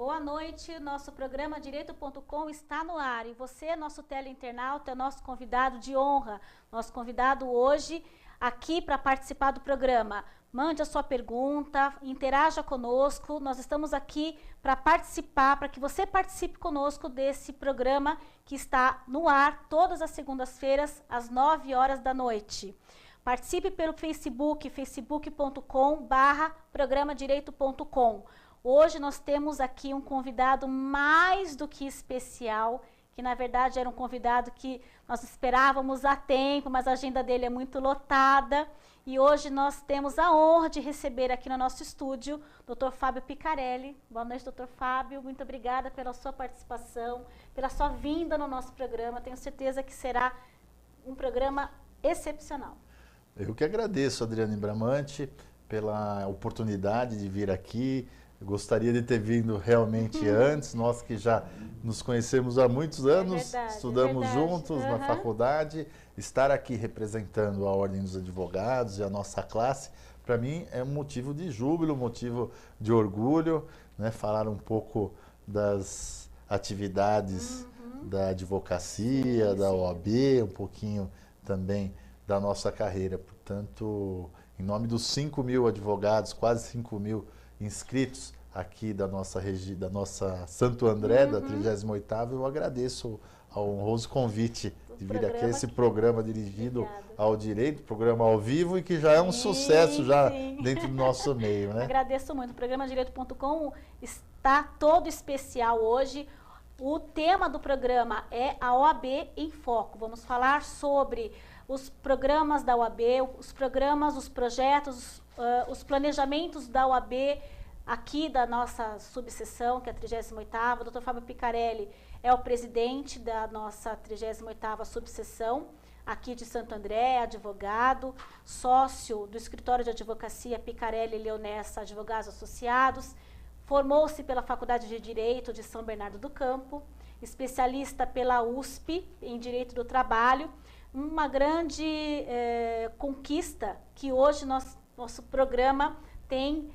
Boa noite, nosso programa Direito.com está no ar e você, nosso teleinternauta, é nosso convidado de honra, nosso convidado hoje aqui para participar do programa. Mande a sua pergunta, interaja conosco, nós estamos aqui para participar, para que você participe conosco desse programa que está no ar todas as segundas-feiras, às 9 horas da noite. Participe pelo Facebook, facebook.com/programadireito.com. Hoje nós temos aqui um convidado mais do que especial, que na verdade era um convidado que nós esperávamos há tempo, mas a agenda dele é muito lotada. E hoje nós temos a honra de receber aqui no nosso estúdio o Dr. Fábio Picarelli. Boa noite, Dr. Fábio. Muito obrigada pela sua participação, pela sua vinda no nosso programa. Tenho certeza que será um programa excepcional. Eu que agradeço, Adriane Bramante, pela oportunidade de vir aqui. Eu gostaria de ter vindo realmente antes, nós que já nos conhecemos há muitos anos, estudamos juntos na faculdade, estar aqui representando a Ordem dos Advogados e a nossa classe, para mim é um motivo de júbilo, um motivo de orgulho, né? Falar um pouco das atividades da advocacia, da OAB, um pouquinho também da nossa carreira. Portanto, em nome dos 5.000 advogados, quase 5.000 inscritos aqui da nossa Santo André, da 38ª, eu agradeço ao honroso convite de vir aqui a esse programa dirigido ao direito, programa ao vivo e que já é um sucesso já dentro do nosso meio, né? Agradeço muito. O programa Direito.com está todo especial hoje. O tema do programa é a OAB em Foco. Vamos falar sobre os programas da OAB, os programas, os projetos, os planejamentos da OAB aqui da nossa subseção, que é a 38ª. O Dr. Fábio Picarelli é o presidente da nossa 38ª subseção, aqui de Santo André, advogado, sócio do escritório de advocacia Picarelli e Leonessa Advogados Associados, formou-se pela Faculdade de Direito de São Bernardo do Campo, especialista pela USP em Direito do Trabalho, uma grande conquista que hoje nosso programa tem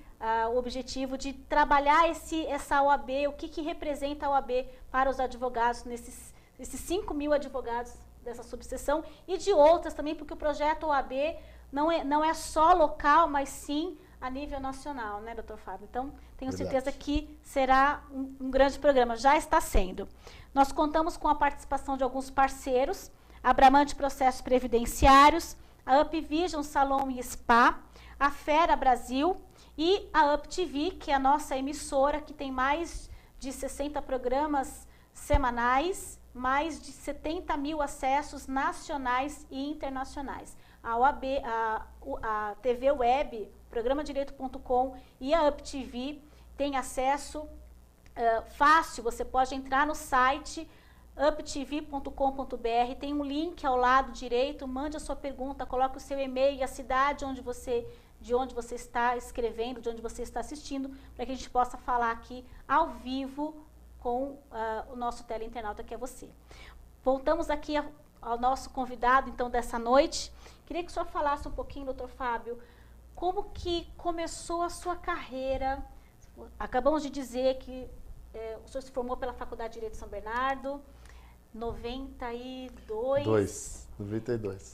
o objetivo de trabalhar essa OAB, o que representa a OAB para os advogados, esses 5.000 advogados dessa subseção e de outras também, porque o projeto OAB não é só local, mas sim a nível nacional, né, doutor Fábio? Então, tenho certeza que será um grande programa, já está sendo. Nós contamos com a participação de alguns parceiros, a Bramante Processos Previdenciários, a UpVision Salão e Spa, a Fera Brasil e a UpTV, que é a nossa emissora, que tem mais de 60 programas semanais, mais de 70.000 acessos nacionais e internacionais. A OAB, a TV Web, programa Direito.com e a UpTV tem acesso fácil, você pode entrar no site uptv.com.br, tem um link ao lado direito, mande a sua pergunta, coloque o seu e-mail e a cidade de onde você está escrevendo, de onde você está assistindo, para que a gente possa falar aqui ao vivo com o nosso teleinternauta, que é você. Voltamos aqui ao nosso convidado, então, dessa noite. Queria que o senhor falasse um pouquinho, doutor Fábio, como que começou a sua carreira. Acabamos de dizer que o senhor se formou pela Faculdade de Direito de São Bernardo, 92.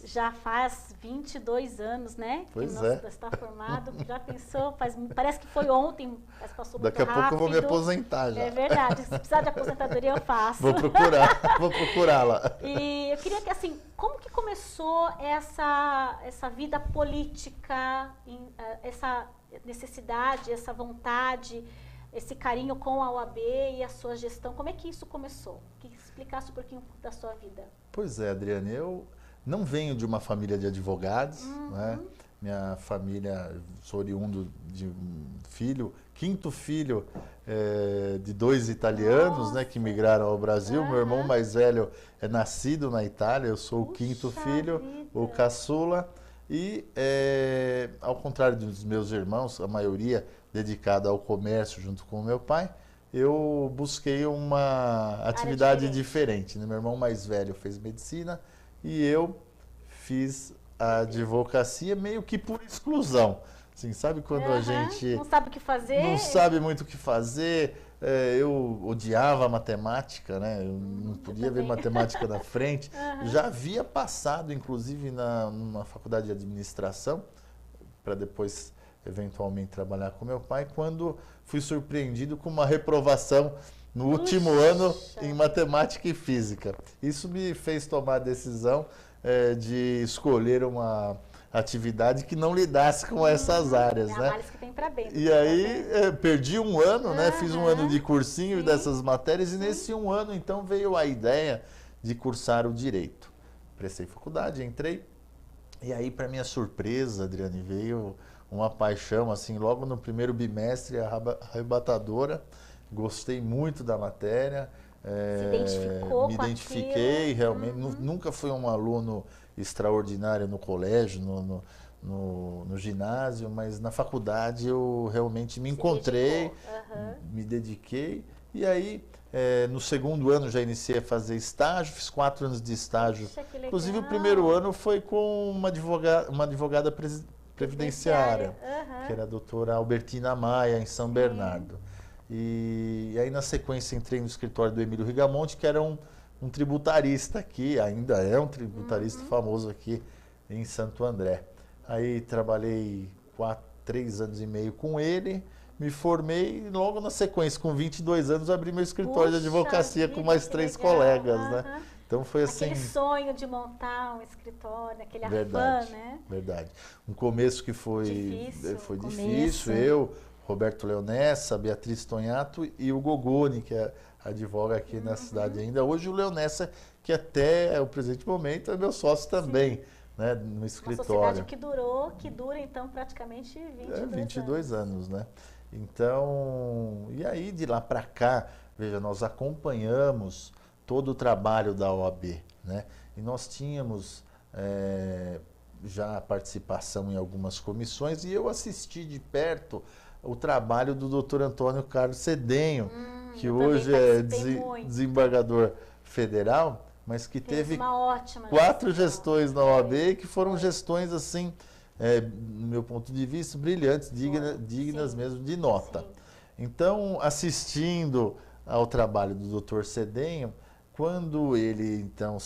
Já faz 22 anos, né? Pois que nós está formado. Já pensou? Parece que foi ontem, mas passou muito rápido. Daqui a pouco eu vou me aposentar já. É verdade. Se precisar de aposentadoria, eu faço. Vou procurá-la. E eu queria que, assim, como que começou essa vida política, essa necessidade, essa vontade, esse carinho com a OAB e a sua gestão? Como é que isso começou? Que explicasse um pouquinho da sua vida. Pois é, Adriane, eu não venho de uma família de advogados, né? Minha família, sou oriundo de um filho, quinto filho de 2 italianos, né, que migraram ao Brasil. Meu irmão mais velho é nascido na Itália, eu sou o quinto filho, o caçula. E, ao contrário dos meus irmãos, a maioria dedicada ao comércio junto com o meu pai, eu busquei uma atividade diferente, né? Meu irmão mais velho fez medicina e eu fiz a advocacia meio que por exclusão. Assim, sabe quando a gente não sabe o que fazer? Não sabe muito o que fazer, eu odiava a matemática, né? Eu não podia ver matemática na frente. Já havia passado, inclusive, numa faculdade de administração, para depois, eventualmente, trabalhar com meu pai, quando fui surpreendido com uma reprovação no último ano em matemática e física. Isso me fez tomar a decisão de escolher uma atividade que não lidasse com essas áreas, né? Análise que tem para bem. E aí perdi um ano, né? Fiz um ano de cursinho dessas matérias e nesse um ano então veio a ideia de cursar o direito. Prestei faculdade, entrei e aí para minha surpresa, Adriane, veio uma paixão assim logo no primeiro bimestre arrebatadora. Gostei muito da matéria. Se identificou me com identifiquei aquilo. realmente. Nunca fui um aluno extraordinário no colégio, no ginásio, mas na faculdade eu realmente me encontrei, me dediquei. E aí, no segundo ano já iniciei a fazer estágio, fiz 4 anos de estágio. Inclusive o primeiro ano foi com uma advogada previdenciária, que era a doutora Albertina Maia, em São Bernardo. E aí, na sequência, entrei no escritório do Emílio Rigamonte, que era um tributarista aqui, ainda é um tributarista famoso aqui em Santo André. Aí trabalhei 3 anos e meio com ele, me formei e logo na sequência, com 22 anos, abri meu escritório de advocacia com mais 3 colegas, né? Então foi assim... Aquele sonho de montar um escritório, aquele verdade, afã, né? Verdade. Um começo que foi difícil, eu... Roberto Leonessa, Beatriz Tonhato e o Gogoni, que advoga aqui na cidade ainda. Hoje o Leonessa, que até o presente momento é meu sócio também, né, no escritório. Uma sociedade que dura então praticamente 22 anos, né? Então, e aí de lá para cá, veja, nós acompanhamos todo o trabalho da OAB, né? E nós tínhamos já participação em algumas comissões e eu assisti de perto o trabalho do Dr. Antônio Carlos Cedenho, que hoje é desembargador federal, mas que teve 4 gestões na OAB, que foram gestões, assim, no meu ponto de vista, brilhantes, dignas mesmo de nota. Sim. Então, assistindo ao trabalho do Dr. Cedenho, quando ele, então,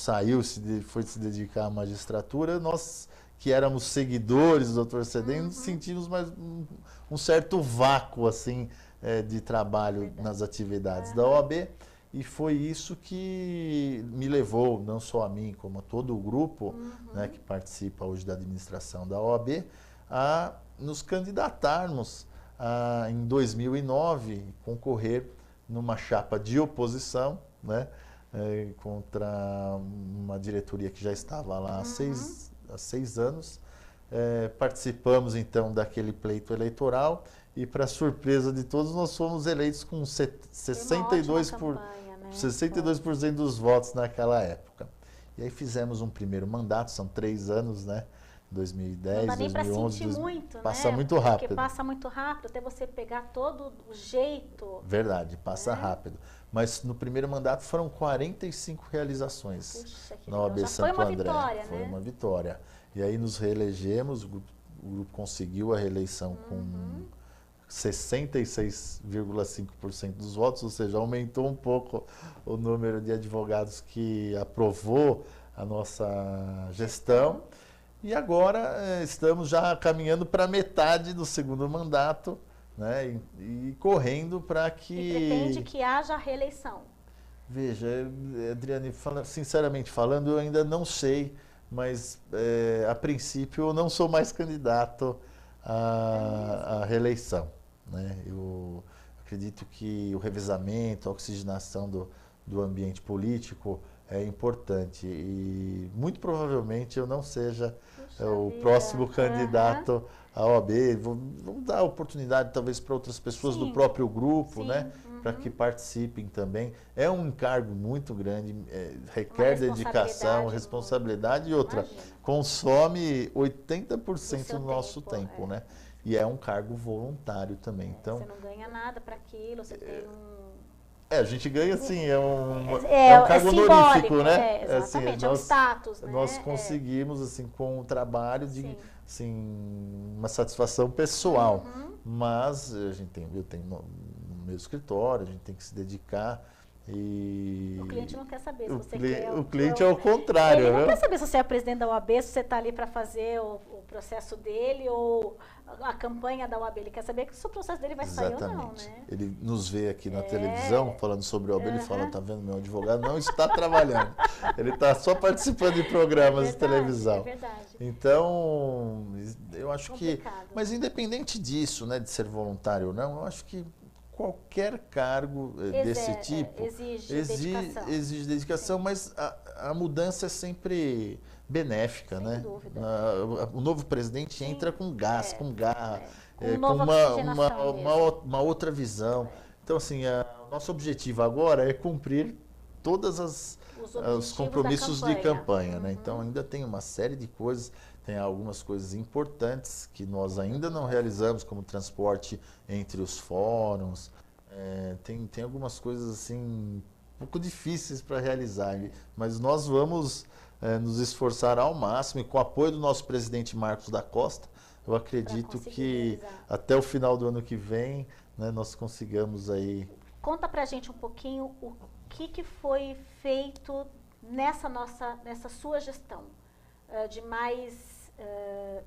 foi se dedicar à magistratura, nós que éramos seguidores do Dr. Cedenho, sentimos mais um certo vácuo assim de trabalho nas atividades da OAB, e foi isso que me levou, não só a mim, como a todo o grupo né, que participa hoje da administração da OAB, a nos candidatarmos em 2009, concorrer numa chapa de oposição, né, contra uma diretoria que já estava lá há 6 anos. Participamos então daquele pleito eleitoral e, para surpresa de todos, nós fomos eleitos com 62% dos votos naquela época. E aí fizemos um primeiro mandato, são 3 anos, né? 2010, não dá nem 2011, sentir muito, passa né? muito rápido. Porque passa muito rápido, até você pegar todo o jeito. Verdade, passa rápido. Mas no primeiro mandato foram 45 realizações. Puxa, na OAB Santo André. Vitória, foi né? uma vitória. E aí nos reelegemos, o grupo conseguiu a reeleição com 66,5% dos votos, ou seja, aumentou um pouco o número de advogados que aprovou a nossa gestão. E agora estamos já caminhando para metade do segundo mandato, né, e correndo para que... E pretende que haja reeleição? Veja, Adriane, sinceramente falando, eu ainda não sei, mas a princípio eu não sou mais candidato à reeleição, né? Eu acredito que o revezamento, a oxigenação do ambiente político é importante e muito provavelmente eu não seja o próximo candidato à OAB. Vamos dar oportunidade talvez para outras pessoas do próprio grupo, né? Para que participem também. É um encargo muito grande, requer dedicação, responsabilidade e outra, consome 80% do nosso tempo, né? E é um cargo voluntário também. Então, você não ganha nada para aquilo, você tem a gente ganha assim, é um cargo honorífico, né? Exatamente, é um status, né? Nós conseguimos, assim, com o trabalho, assim, uma satisfação pessoal. Mas a gente eu tenho meu escritório, a gente tem que se dedicar. E o cliente não quer saber se você quer. O cliente é o contrário. Ele não quer saber se você é presidente da OAB, se você está ali para fazer o processo dele ou a campanha da OAB. Ele quer saber se o processo dele vai sair ou não, né? Ele nos vê aqui na televisão falando sobre a OAB, ele fala, tá vendo, meu advogado não está trabalhando. Ele está só participando de programas de televisão. É verdade. Então, eu acho complicado. Mas independente disso, né, de ser voluntário ou não, eu acho que qualquer cargo desse tipo exige dedicação, mas a mudança é sempre benéfica, sem né? Dúvida. O novo presidente entra com gás, com garra, com uma outra visão. Então, assim, o nosso objetivo agora é cumprir todos os compromissos de campanha, né? Então, ainda tem uma série de coisas. Tem algumas coisas importantes que nós ainda não realizamos, como transporte entre os fóruns. Tem algumas coisas assim um pouco difíceis para realizar, mas nós vamos nos esforçar ao máximo e com o apoio do nosso presidente Marcos da Costa, eu acredito que até o final do ano que vem, né, nós consigamos aí. Conta pra gente um pouquinho o que foi feito nessa sua gestão, de mais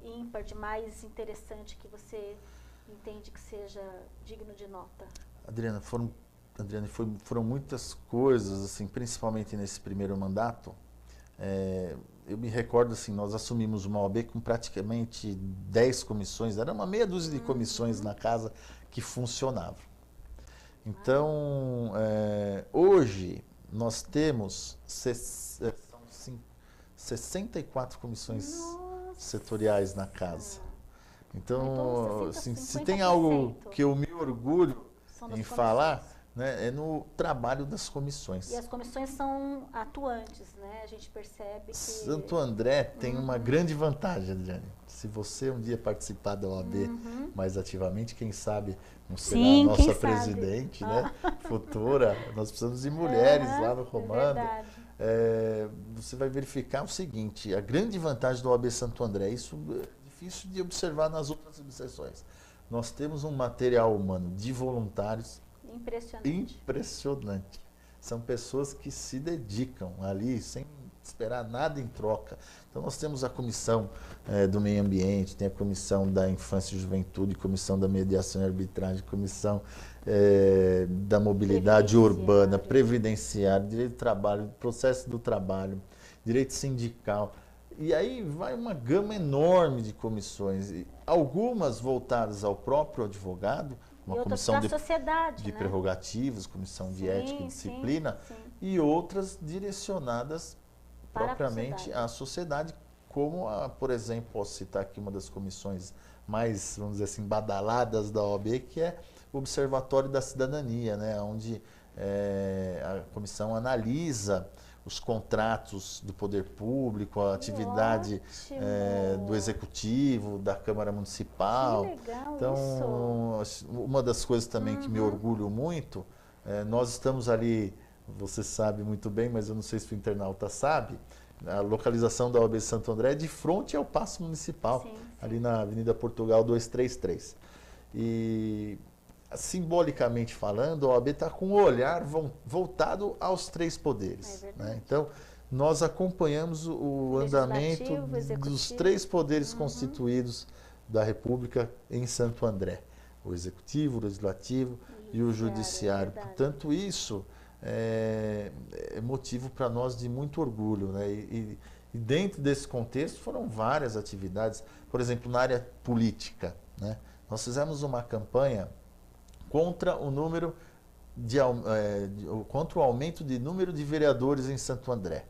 ímpar, de mais interessante, que você entende que seja digno de nota? Adriana, foram muitas coisas, assim, principalmente nesse primeiro mandato. Eu me recordo, assim, nós assumimos uma OAB com praticamente 10 comissões, era uma meia dúzia de comissões na casa que funcionavam. Então, hoje nós temos 64 comissões setoriais na casa. Então, assim, se tem algo que eu me orgulho em falar, né, é no trabalho das comissões. E as comissões são atuantes, né? A gente percebe que... Santo André tem uma grande vantagem, Adriane. Se você um dia participar da OAB mais ativamente, quem sabe não será a nossa presidente, né, futura. Nós precisamos de mulheres lá no comando. Você vai verificar o seguinte, a grande vantagem da OAB Santo André, isso é difícil de observar nas outras subseções. Nós temos um material humano de voluntários impressionante. São pessoas que se dedicam ali sem esperar nada em troca. Então nós temos a comissão do meio ambiente, tem a comissão da infância e juventude, comissão da mediação e arbitragem, comissão da mobilidade urbana, previdenciária, direito do trabalho, processo do trabalho, direito sindical. E aí vai uma gama enorme de comissões, algumas voltadas ao próprio advogado, uma comissão de prerrogativas, comissão de ética e disciplina, e outras direcionadas propriamente à sociedade, como, por exemplo, posso citar aqui uma das comissões mais, vamos dizer assim, badaladas da OAB, que é o Observatório da Cidadania, né, onde a comissão analisa os contratos do poder público, a atividade do executivo, da Câmara Municipal. Que legal. Então, uma das coisas também que me orgulho muito, nós estamos ali, você sabe muito bem, mas eu não sei se o internauta sabe, a localização da OAB Santo André é de frente ao Paço Municipal, ali na Avenida Portugal 233. E simbolicamente falando, a OAB está com o olhar voltado aos três poderes. Né? Então, nós acompanhamos o andamento dos três poderes constituídos da República em Santo André. O Executivo, o Legislativo e o Judiciário. Portanto, isso é motivo para nós de muito orgulho. Né? E dentro desse contexto foram várias atividades. Por exemplo, na área política, né? Nós fizemos uma campanha contra o aumento de número de vereadores em Santo André.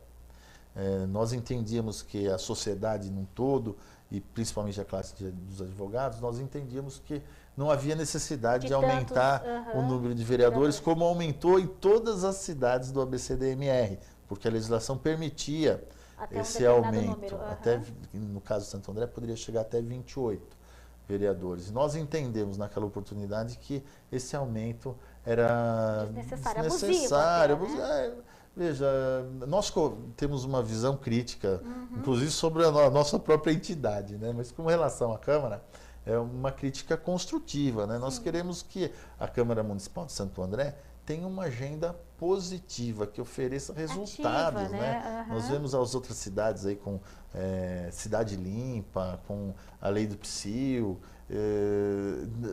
Nós entendíamos que a sociedade num todo, e principalmente a classe dos advogados, nós entendíamos que não havia necessidade de aumentar o número de vereadores, como aumentou em todas as cidades do ABCDMR, porque a legislação permitia esse aumento. Até, no caso de Santo André, poderia chegar até 28 vereadores. Nós entendemos naquela oportunidade que esse aumento era desnecessário. Abusivo até, né? Veja, nós temos uma visão crítica, inclusive sobre a nossa própria entidade, né? Mas com relação à Câmara, é uma crítica construtiva, né? Nós queremos que a Câmara Municipal de Santo André tenha uma agenda positiva, que ofereça resultados, ativa, né? Nós vemos as outras cidades aí com Cidade Limpa, com a lei do PSIL,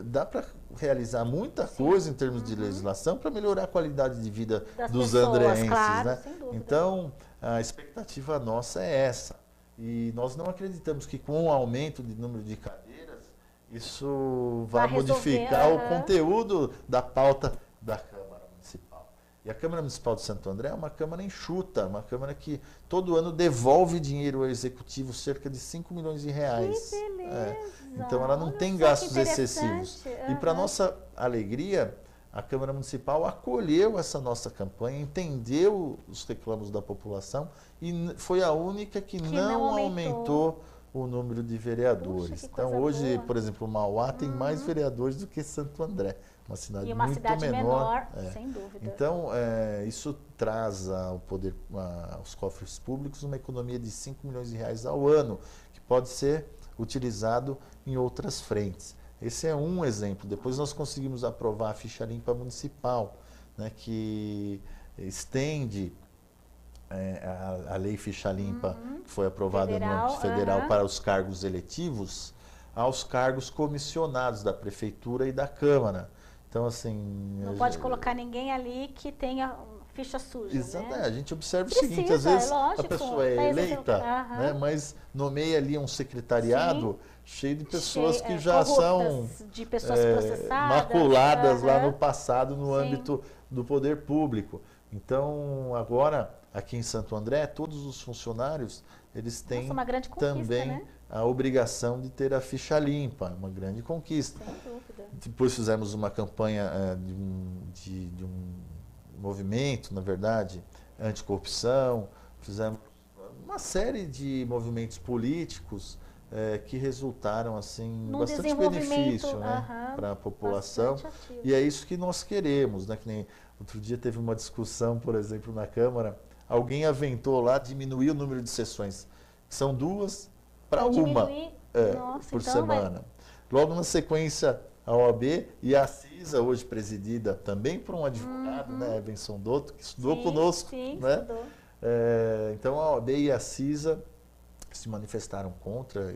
dá para realizar muita coisa em termos de legislação para melhorar a qualidade de vida dos andreenses, claro, né? sem dúvida. Então, a expectativa nossa é essa. E nós não acreditamos que com o aumento de número de cadeiras, isso vai modificar o conteúdo da pauta da Câmara Municipal. E a Câmara Municipal de Santo André é uma Câmara enxuta, uma Câmara que todo ano devolve dinheiro ao Executivo, cerca de 5 milhões de reais. Que beleza! Então ela não tem gastos excessivos. E para nossa alegria, a Câmara Municipal acolheu essa nossa campanha, entendeu os reclamos da população e foi a única que não aumentou o número de vereadores. Puxa, então hoje, por exemplo, Mauá tem mais vereadores do que Santo André, uma cidade muito cidade menor, sem dúvida. Então isso traz ao poder, aos cofres públicos, uma economia de 5 milhões de reais ao ano, que pode ser utilizado em outras frentes. Esse é um exemplo. Depois nós conseguimos aprovar a ficha limpa municipal, né, que estende a lei ficha limpa, que foi aprovada no âmbito federal para os cargos eletivos, aos cargos comissionados da Prefeitura e da Câmara. Então, assim... Não pode colocar ninguém ali que tenha ficha suja, exato, né? A gente observa o seguinte, às vezes lógico, a pessoa é eleita, né, mas nomeia ali um secretariado cheio de pessoas que já são de pessoas processadas, maculadas lá no passado no âmbito do poder público. Então, agora, aqui em Santo André, todos os funcionários, eles têm uma grande conquista, também né? a obrigação de ter a ficha limpa, uma grande conquista. Sem dúvida. Depois fizemos uma campanha de um movimento, na verdade, anticorrupção, fizemos uma série de movimentos políticos que resultaram assim bastante benefício, né, para a população. E é isso que nós queremos, né? Que nem outro dia teve uma discussão, por exemplo, na Câmara, alguém aventou lá diminuir o número de sessões. São 2 para 1 por semana. Logo na sequência, a OAB e a CISA, hoje presidida também por um advogado, né, Evenson Dotto, que estudou conosco. Né? Então, a OAB e a CISA se manifestaram contra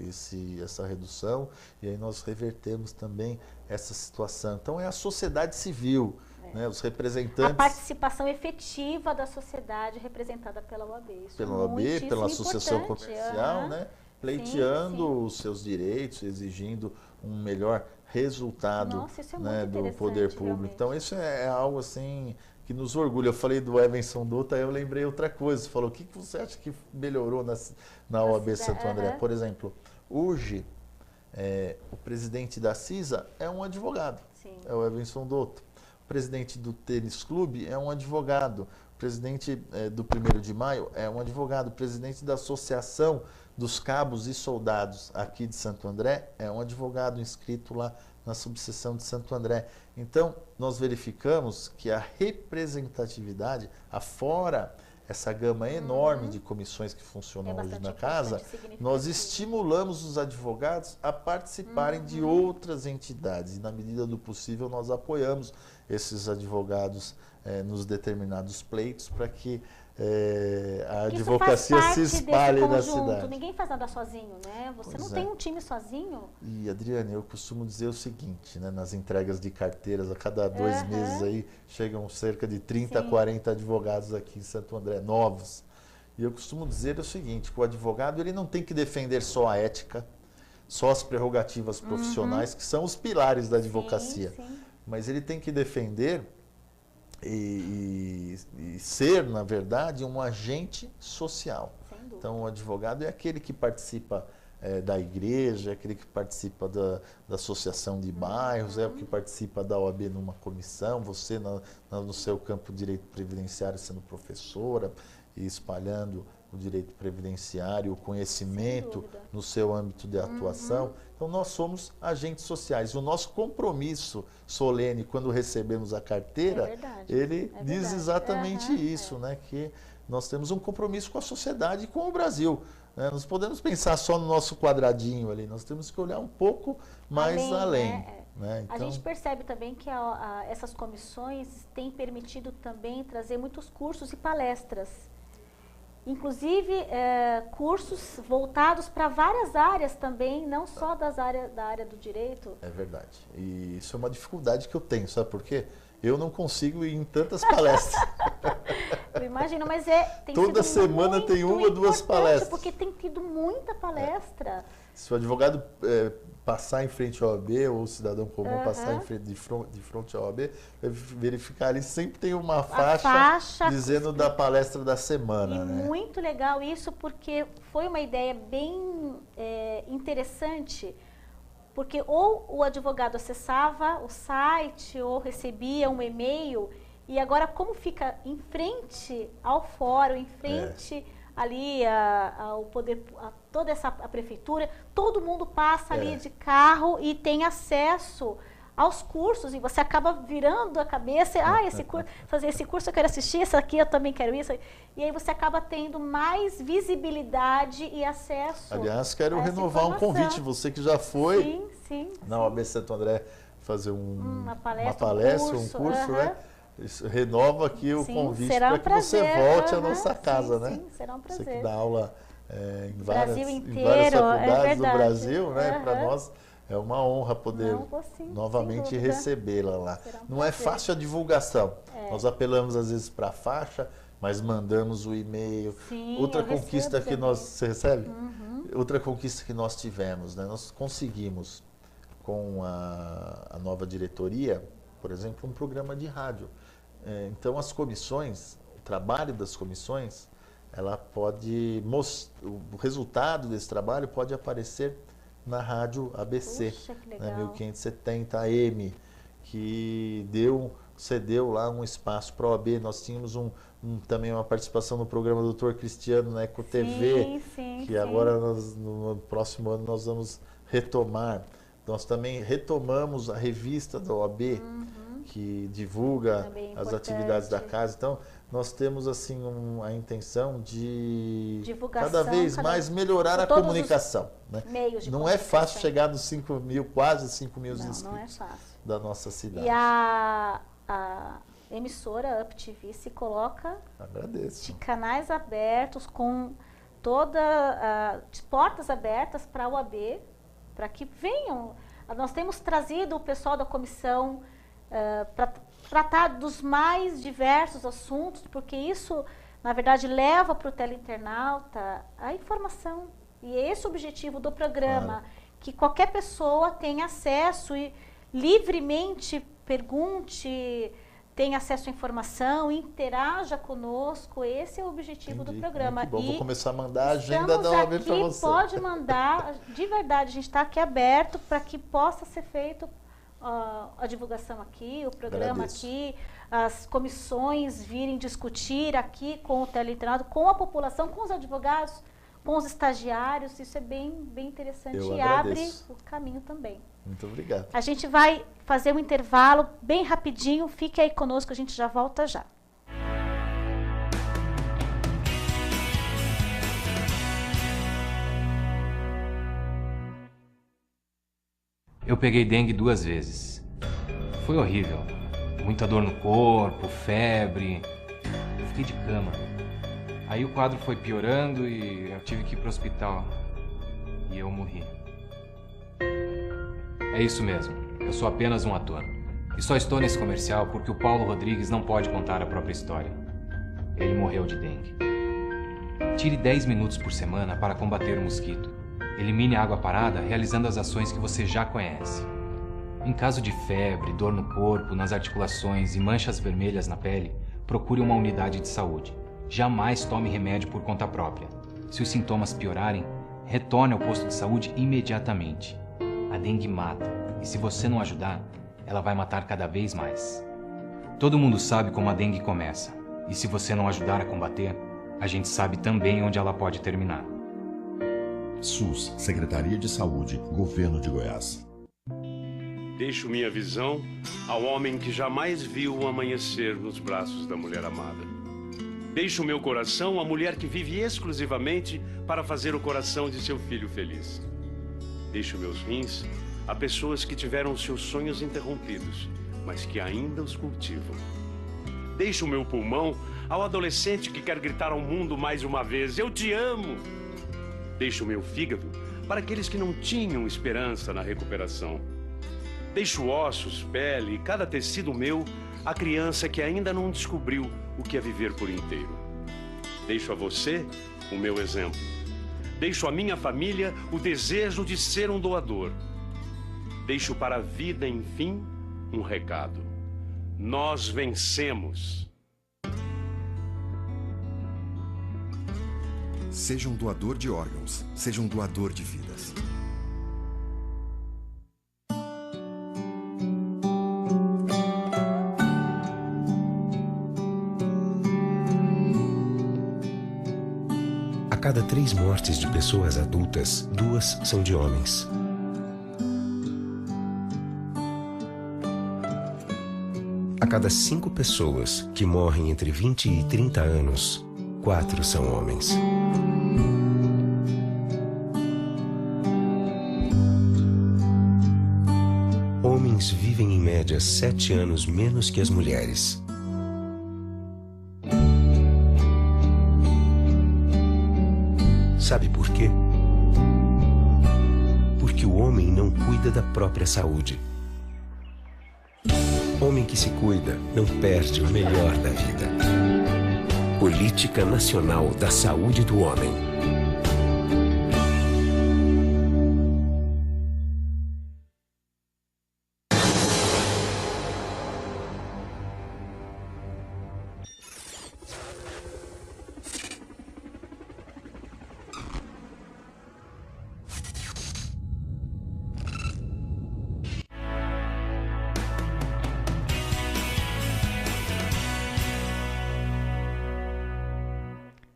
essa redução e aí nós revertemos também essa situação. Então, é a sociedade civil, né, os representantes... A participação efetiva da sociedade representada pela OAB. Pela OAB, pela Associação Comercial, né? Pleiteando os seus direitos, exigindo um melhor resultado do poder público. Realmente. Então, isso é algo assim que nos orgulha. Eu falei do Evenson Dotto, aí eu lembrei outra coisa. Você falou, o que você acha que melhorou na OAB Santo André? Por exemplo, hoje, o presidente da CISA é um advogado, é o Evenson Dotto. O presidente do Tênis Clube é um advogado. O presidente do 1º de Maio é um advogado. O presidente da Associação dos Cabos e Soldados aqui de Santo André é um advogado inscrito lá na subseção de Santo André. Então, nós verificamos que a representatividade, afora essa gama enorme de comissões que funcionam hoje na casa, nós estimulamos os advogados a participarem de outras entidades. E, na medida do possível, nós apoiamos esses advogados nos determinados pleitos para que a advocacia se espalhe na cidade. Ninguém faz nada sozinho, né? Você não tem um time sozinho. E, Adriane, eu costumo dizer o seguinte, né? Nas entregas de carteiras, a cada 2 meses aí, chegam cerca de 30, 40 advogados aqui em Santo André, novos. E eu costumo dizer o seguinte, que o advogado ele não tem que defender só a ética, só as prerrogativas profissionais, que são os pilares da advocacia. Mas ele tem que defender e ser, na verdade, um agente social. Então, o advogado é aquele que participa da igreja, é aquele que participa da associação de bairros, é o que participa da OAB numa comissão, você no seu campo de direito previdenciário sendo professora e espalhando o direito previdenciário, o conhecimento no seu âmbito de atuação. Então, nós somos agentes sociais. E o nosso compromisso solene, quando recebemos a carteira, ele diz exatamente isso, né? Que nós temos um compromisso com a sociedade e com o Brasil. Né? Nós podemos pensar só no nosso quadradinho ali, nós temos que olhar um pouco mais além. Né? Então, a gente percebe também que essas comissões têm permitido também trazer muitos cursos e palestras. Inclusive, cursos voltados para várias áreas também, não só da área do direito. É verdade. E isso é uma dificuldade que eu tenho, sabe por quê? Eu não consigo ir em tantas palestras. Eu imagino, mas tem toda semana tem uma, duas palestras. Porque tem tido muita palestra. Se o advogado passar em frente à OAB, ou o cidadão comum passar de frente à OAB, vai verificar ali, sempre tem uma faixa dizendo da palestra da semana. E né? Muito legal isso, porque foi uma ideia bem interessante, porque ou o advogado acessava o site, ou recebia um e-mail, e agora como fica em frente ao fórum, em frente ali ao poder, toda a prefeitura, todo mundo passa ali de carro e tem acesso aos cursos, e você acaba virando a cabeça, fazer esse curso eu quero assistir, esse aqui eu também quero isso, e aí você acaba tendo mais visibilidade e acesso. Aliás, quero renovar um convite, você que já foi na OAB Santo André fazer uma palestra, um curso, né? Isso, renova aqui o convite para que você volte à nossa casa, né? Sim, será um prazer. Você que dá aula em várias faculdades do Brasil, né? Para nós é uma honra poder novamente recebê-la lá. Não é fácil a divulgação. Nós apelamos às vezes para a faixa, mas mandamos o e-mail. Outra conquista que você recebe? Outra conquista que nós tivemos, né? Nós conseguimos com a nova diretoria, por exemplo, um programa de rádio. Então, as comissões, o trabalho das comissões, ela pode o resultado desse trabalho pode aparecer na rádio ABC, Puxa, que né, legal. 1570 AM, que cedeu lá um espaço para a OAB. Nós tínhamos também uma participação no programa do Dr. Cristiano na Eco TV, que agora no próximo ano nós vamos retomar. Nós também retomamos a revista da OAB, que divulga as atividades da casa. Então, nós temos assim a intenção de cada vez mais melhorar a comunicação. Né? Não é fácil chegar nos 5 mil, quase 5 mil inscritos não é fácil. Da nossa cidade. E a emissora Up TV se coloca de canais abertos, com de portas abertas para a OAB, para que venham. Nós temos trazido o pessoal da comissão para tratar dos mais diversos assuntos, porque isso, na verdade, leva para o teleinternauta a informação. E é esse o objetivo do programa, que qualquer pessoa tenha acesso e livremente pergunte, tenha acesso à informação, interaja conosco. Esse é o objetivo do programa. Bom, vou começar a mandar a agenda da OAB para você. Pode mandar, de verdade, a gente está aqui aberto para que possa ser feito a divulgação aqui, o programa aqui, as comissões virem discutir aqui com o teleinternauta, com a população, com os advogados, com os estagiários. Isso é bem interessante e abre o caminho também. Muito obrigado. A gente vai fazer um intervalo bem rapidinho, fique aí conosco, a gente já volta já. Eu peguei dengue 2 vezes. Foi horrível. Muita dor no corpo, febre. Eu fiquei de cama. Aí o quadro foi piorando e eu tive que ir pro hospital. E eu morri. É isso mesmo. Eu sou apenas um ator. E só estou nesse comercial porque o Paulo Rodrigues não pode contar a própria história. Ele morreu de dengue. Tire 10 minutos por semana para combater o mosquito. Elimine a água parada realizando as ações que você já conhece. Em caso de febre, dor no corpo, nas articulações e manchas vermelhas na pele, procure uma unidade de saúde. Jamais tome remédio por conta própria. Se os sintomas piorarem, retorne ao posto de saúde imediatamente. A dengue mata, e se você não ajudar, ela vai matar cada vez mais. Todo mundo sabe como a dengue começa, e se você não ajudar a combater, a gente sabe também onde ela pode terminar. SUS, Secretaria de Saúde, Governo de Goiás. Deixo minha visão ao homem que jamais viu o amanhecer nos braços da mulher amada. Deixo o meu coração à mulher que vive exclusivamente para fazer o coração de seu filho feliz. Deixo meus rins a pessoas que tiveram seus sonhos interrompidos, mas que ainda os cultivam. Deixo o meu pulmão ao adolescente que quer gritar ao mundo mais uma vez: eu te amo! Deixo o meu fígado para aqueles que não tinham esperança na recuperação. Deixo ossos, pele e cada tecido meu à criança que ainda não descobriu o que é viver por inteiro. Deixo a você o meu exemplo. Deixo à minha família o desejo de ser um doador. Deixo para a vida, enfim, um recado. Nós vencemos. Seja um doador de órgãos, seja um doador de vidas. A cada 3 mortes de pessoas adultas, 2 são de homens. A cada 5 pessoas que morrem entre 20 e 30 anos, 4 são homens. Homens vivem em média 7 anos menos que as mulheres. Sabe por quê? Porque o homem não cuida da própria saúde. Homem que se cuida não perde o melhor da vida. Política Nacional da Saúde do Homem.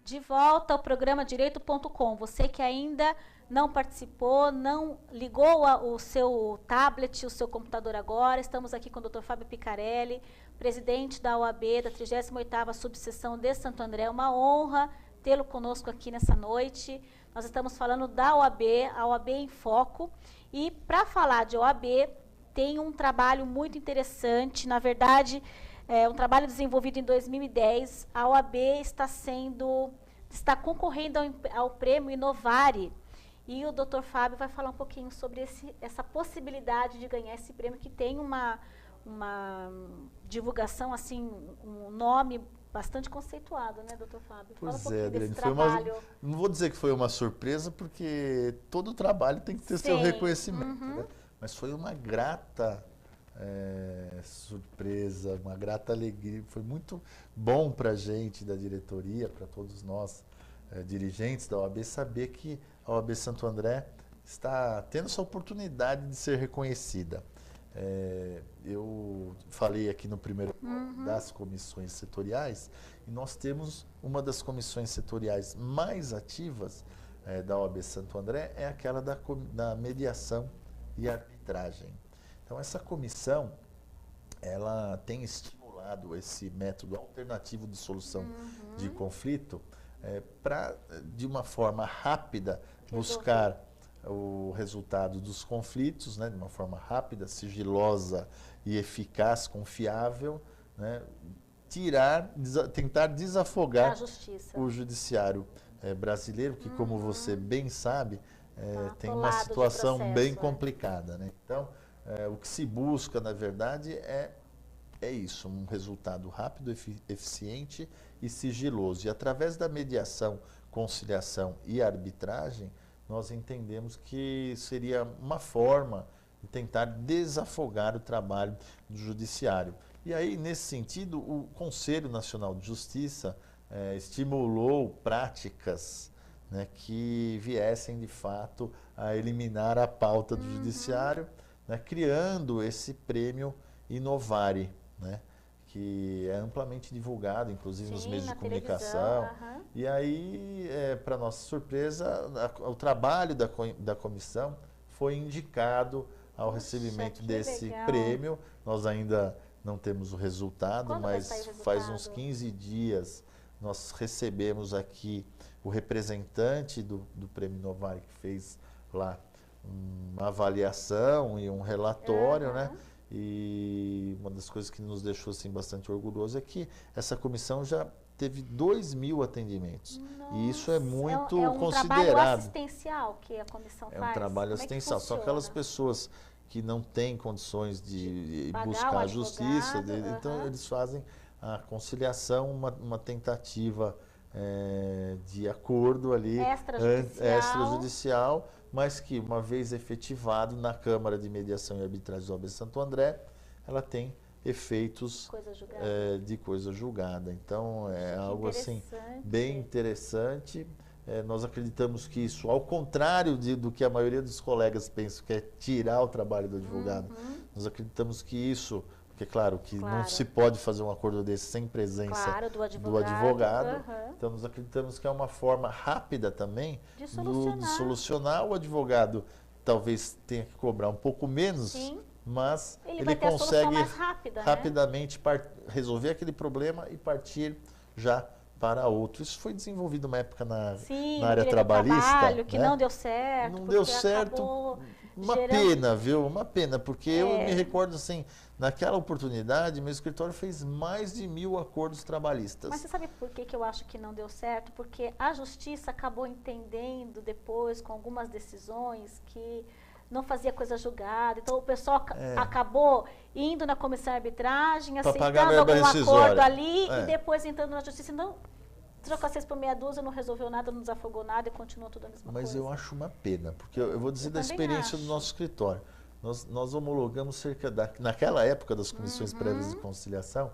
De volta ao programa Direito.com. Você que ainda não participou, não ligou o seu tablet, o seu computador agora, estamos aqui com o Dr. Fábio Picarelli, presidente da OAB, da 38ª Subseção de Santo André. É uma honra tê-lo conosco aqui nessa noite. Nós estamos falando da OAB, a OAB em Foco. E para falar de OAB, tem um trabalho muito interessante, na verdade, um trabalho desenvolvido em 2010. A OAB está concorrendo ao prêmio Inovare. E o Dr. Fábio vai falar um pouquinho sobre essa possibilidade de ganhar esse prêmio, que tem uma divulgação, assim, um nome bastante conceituado, né, Dr. Fábio? Pois fala um pouquinho desse Adriane, trabalho. não vou dizer que foi uma surpresa, porque todo trabalho tem que ter seu reconhecimento, né? Mas foi uma grata surpresa, uma grata alegria. Foi muito bom para a gente da diretoria, para todos nós dirigentes da OAB, saber que a OAB Santo André está tendo essa oportunidade de ser reconhecida. Eu falei aqui no primeiro das comissões setoriais, e nós temos uma das comissões setoriais mais ativas da OAB Santo André, é aquela da mediação e arbitragem. Então, essa comissão, ela tem estimulado esse método alternativo de solução de conflito para, de uma forma rápida, buscar o resultado dos conflitos, né, de uma forma rápida, sigilosa e eficaz, confiável, né, tentar desafogar o judiciário brasileiro, que, como você bem sabe, tem uma situação bem complicada, né? Então, o que se busca, na verdade, é isso, um resultado rápido, eficiente e sigiloso. E através da mediação, conciliação e arbitragem, nós entendemos que seria uma forma de tentar desafogar o trabalho do judiciário. E aí, nesse sentido, o Conselho Nacional de Justiça estimulou práticas, né, que viessem, de fato, a eliminar a pauta do judiciário, né, criando esse prêmio Inovare, né, que é amplamente divulgado, inclusive nos meios de comunicação. E aí, para nossa surpresa, o trabalho da comissão foi indicado ao recebimento desse prêmio. Nós ainda não temos o resultado, mas faz uns 15 dias nós recebemos aqui o representante do Prêmio Novare, que fez lá uma avaliação e um relatório, né? E uma das coisas que nos deixou assim, bastante orgulhoso é que essa comissão já teve 2.000 atendimentos. Nossa, e isso é muito é um considerado. trabalho assistencial que a comissão faz? É um trabalho Como assistencial. Só aquelas pessoas que não têm condições de buscar a justiça, então eles fazem a conciliação, uma tentativa de acordo ali extrajudicial, mas que uma vez efetivado na Câmara de Mediação e Arbitragem do OAB Santo André, ela tem efeitos de coisa julgada. Então é algo assim bem interessante. Nós acreditamos que isso, ao contrário do que a maioria dos colegas pensam, que é tirar o trabalho do advogado, nós acreditamos que isso, porque claro que não se pode fazer um acordo desse sem presença do advogado. Então nós acreditamos que é uma forma rápida também de solucionar. O advogado talvez tenha que cobrar um pouco menos, mas ele consegue rapidamente resolver aquele problema e partir já para outro. Isso foi desenvolvido uma época na área trabalhista. Que não deu certo. Não deu certo. Uma pena, viu? Uma pena, porque eu me recordo assim, naquela oportunidade, meu escritório fez mais de 1.000 acordos trabalhistas. Mas você sabe por que eu acho que não deu certo? Porque a justiça acabou entendendo depois, com algumas decisões, que não fazia coisa julgada. Então o pessoal acabou indo na comissão de arbitragem, aceitando algum acordo ali e depois entrando na justiça. Não trocou 6 por meia dúzia, não resolveu nada, não desafogou nada e continuou tudo a mesma coisa. Mas eu acho uma pena, porque eu vou dizer da experiência do nosso escritório. Nós homologamos naquela época das comissões prévias de conciliação,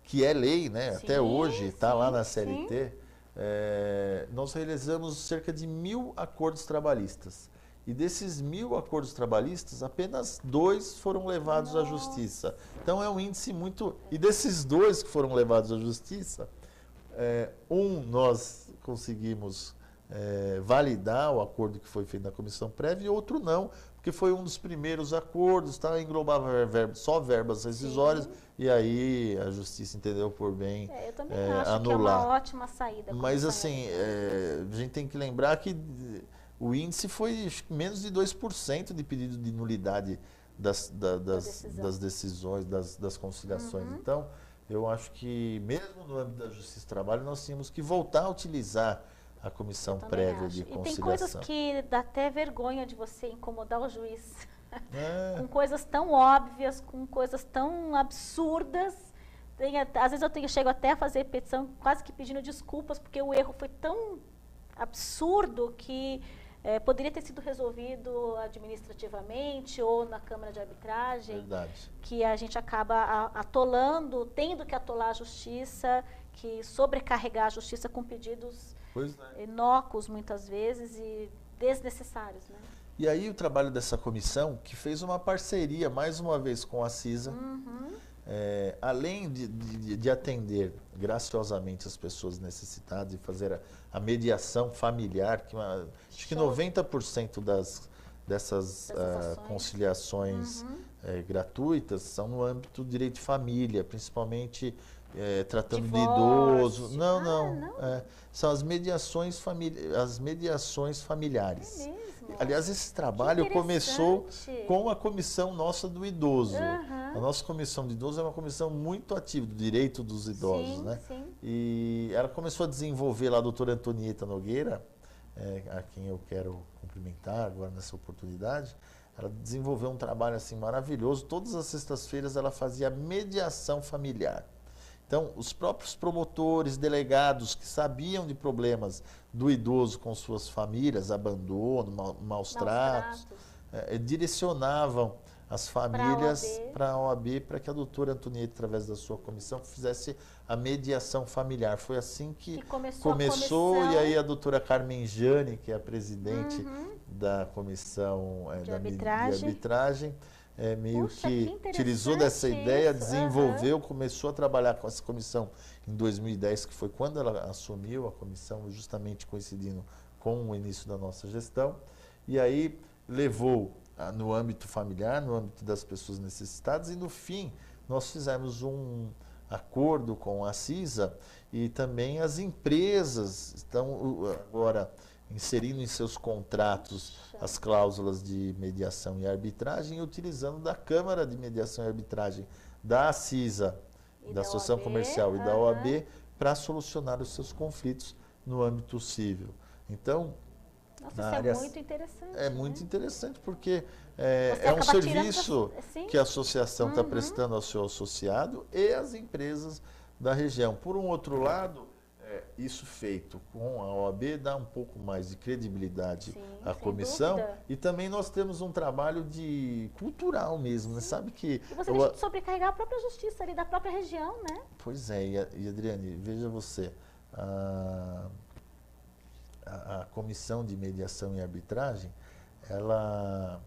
que é lei, né? Até hoje, está lá na CLT, nós realizamos cerca de 1.000 acordos trabalhistas. E desses 1.000 acordos trabalhistas, apenas 2 foram levados à justiça. Então é um índice muito... E desses 2 que foram levados à justiça, nós conseguimos validar o acordo que foi feito na comissão prévia e outro não, porque foi um dos primeiros acordos, englobava só verbas rescisórias e aí a justiça entendeu por bem eu também acho anular. Que é uma ótima saída. Mas assim, a gente tem que lembrar que o índice foi menos de 2% de pedido de nulidade das decisões, das conciliações. Então, eu acho que mesmo no âmbito da Justiça do Trabalho, nós tínhamos que voltar a utilizar a comissão prévia de conciliação. E tem coisas que dá até vergonha de você incomodar o juiz. Com coisas tão óbvias, com coisas tão absurdas. Às vezes eu chego até a fazer petição quase que pedindo desculpas, porque o erro foi tão absurdo que poderia ter sido resolvido administrativamente ou na Câmara de Arbitragem. Verdade. Que a gente acaba atolando, tendo que atolar a justiça, que sobrecarregar a justiça com pedidos inócuos muitas vezes e desnecessários, né? E aí o trabalho dessa comissão, que fez uma parceria mais uma vez com a CISA, além de atender graciosamente as pessoas necessitadas e fazer a mediação familiar, que acho que 90% dessas conciliações gratuitas são no âmbito do direito de família, principalmente tratando de idoso. São as mediações familiares. É mesmo? Aliás, esse trabalho começou com a comissão nossa do idoso. A nossa comissão do idoso é uma comissão muito ativa do direito dos idosos, né? E ela começou a desenvolver lá a doutora Antonieta Nogueira, a quem eu quero cumprimentar agora nessa oportunidade. Ela desenvolveu um trabalho assim maravilhoso. Todas as sextas-feiras ela fazia mediação familiar. Então, os próprios promotores, delegados que sabiam de problemas do idoso com suas famílias, abandono, maus tratos, direcionavam as famílias para a OAB, para que a doutora Antonieta, através da sua comissão, fizesse a mediação familiar. Foi assim que começou e aí a doutora Carmen Jane, que é a presidente da comissão de arbitragem, meio que utilizou dessa ideia, desenvolveu, começou a trabalhar com essa comissão em 2010, que foi quando ela assumiu a comissão, justamente coincidindo com o início da nossa gestão, e aí levou no âmbito familiar, no âmbito das pessoas necessitadas, e no fim nós fizemos acordo com a CISA, e também as empresas estão agora inserindo em seus contratos as cláusulas de mediação e arbitragem, e utilizando da Câmara de Mediação e Arbitragem da CISA, da Associação Comercial e da OAB, para solucionar os seus conflitos no âmbito civil. Então, nossa, isso é muito interessante. É muito interessante, porque é um serviço que a associação está prestando ao seu associado e às empresas da região. Por um outro lado, isso feito com a OAB dá um pouco mais de credibilidade à comissão. E também nós temos um trabalho cultural mesmo, né? Sabe que... E você deixa de sobrecarregar a própria justiça ali da própria região, né? Pois é, e Adriane, veja você, a Comissão de Mediação e Arbitragem, ela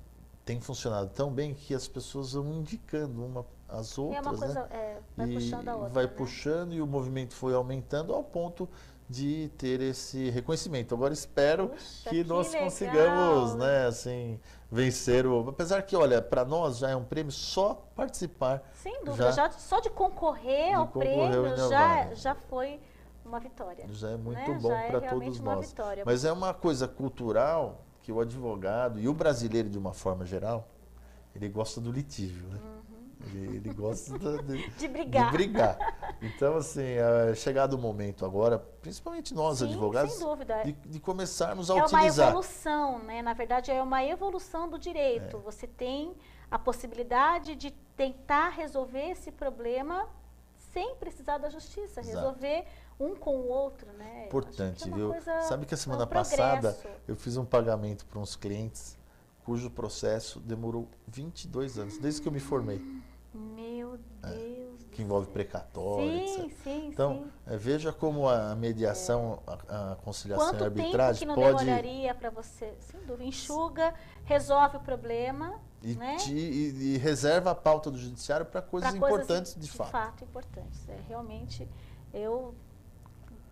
tem funcionado tão bem que as pessoas vão indicando uma às outras, uma coisa, né? Vai puxando a outra. Vai puxando, e o movimento foi aumentando ao ponto de ter esse reconhecimento. Agora espero que nós consigamos, né, assim, vencer apesar que, olha, para nós já é um prêmio só participar. Sem dúvida, só de concorrer ao prêmio já foi uma vitória. Já é muito bom para todos nós. Vitória. Mas é uma coisa cultural que o advogado e o brasileiro, de uma forma geral, ele gosta do litígio, né? Ele gosta de brigar. Então, assim, é chegado o momento agora, principalmente nós, advogados, sem dúvida, de começarmos a utilizar. É uma evolução, né? Na verdade, é uma evolução do direito. Você tem a possibilidade de tentar resolver esse problema sem precisar da justiça, resolver um com o outro, né? Importante, viu? Sabe que a semana passada eu fiz um pagamento para uns clientes cujo processo demorou 22 anos, desde que eu me formei. Meu Deus. Que envolve precatório, etc. Sim. Então, veja como a mediação, a conciliação e a arbitragem pode... Quanto tempo que não demoraria para você, sem dúvida, enxuga, resolve o problema, né? E reserva a pauta do judiciário para coisas importantes de fato. De fato importantes. Realmente, eu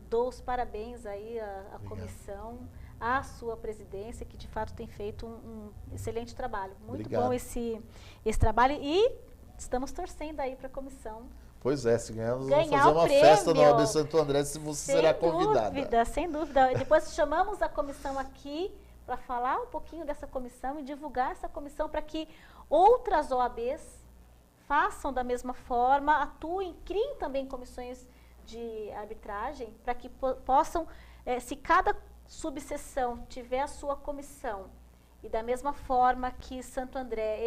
dou os parabéns aí à comissão, à sua presidência, que de fato tem feito um excelente trabalho. Muito bom esse trabalho, e estamos torcendo aí para a comissão. Pois é, se ganharmos, vamos fazer uma festa no OAB Santo André, se você será convidada. Sem dúvida. Depois chamamos a comissão aqui para falar um pouquinho dessa comissão e divulgar essa comissão para que outras OABs façam da mesma forma, atuem, criem também comissões de arbitragem, para que possam, se cada subseção tiver a sua comissão, e da mesma forma que Santo André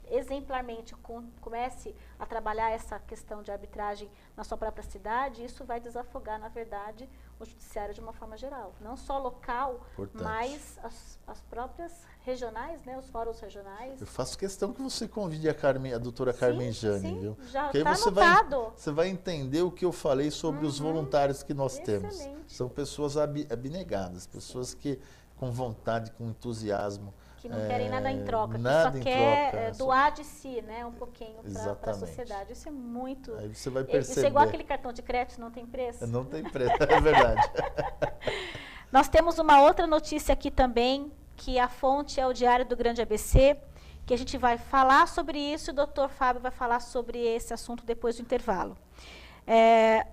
exemplarmente comece a trabalhar essa questão de arbitragem na sua própria cidade, isso vai desafogar, na verdade, o judiciário de uma forma geral. Não só local, mas as próprias regionais, né, os fóruns regionais. Eu faço questão que você convide a doutora Carmen Jane, viu? Já está anotado. Você vai entender o que eu falei sobre os voluntários que nós temos. São pessoas abnegadas, pessoas que com vontade, com entusiasmo. Que não querem nada em troca, que só quer doar de si, né, um pouquinho para a sociedade. Isso é muito... Aí você vai perceber. Isso é igual aquele cartão de crédito, não tem preço? Não tem preço, é verdade. Nós temos uma outra notícia aqui também, que a fonte é o Diário do Grande ABC, que a gente vai falar sobre isso, e o doutor Fábio vai falar sobre esse assunto depois do intervalo.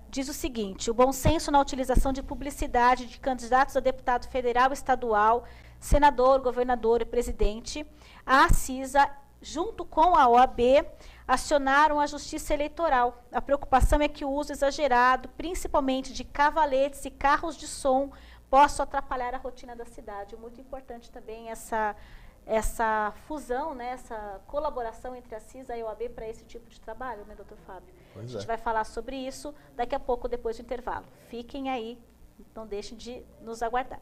Diz o seguinte: o bom senso na utilização de publicidade de candidatos a deputado federal, estadual, senador, governador e presidente, a CISA, junto com a OAB, acionaram a Justiça Eleitoral. A preocupação é que o uso exagerado, principalmente de cavaletes e carros de som, possa atrapalhar a rotina da cidade. Muito importante também essa fusão, né, essa colaboração entre a CISA e a OAB para esse tipo de trabalho, né, doutor Fábio? A gente vai falar sobre isso daqui a pouco, depois do intervalo. Fiquem aí, não deixem de nos aguardar.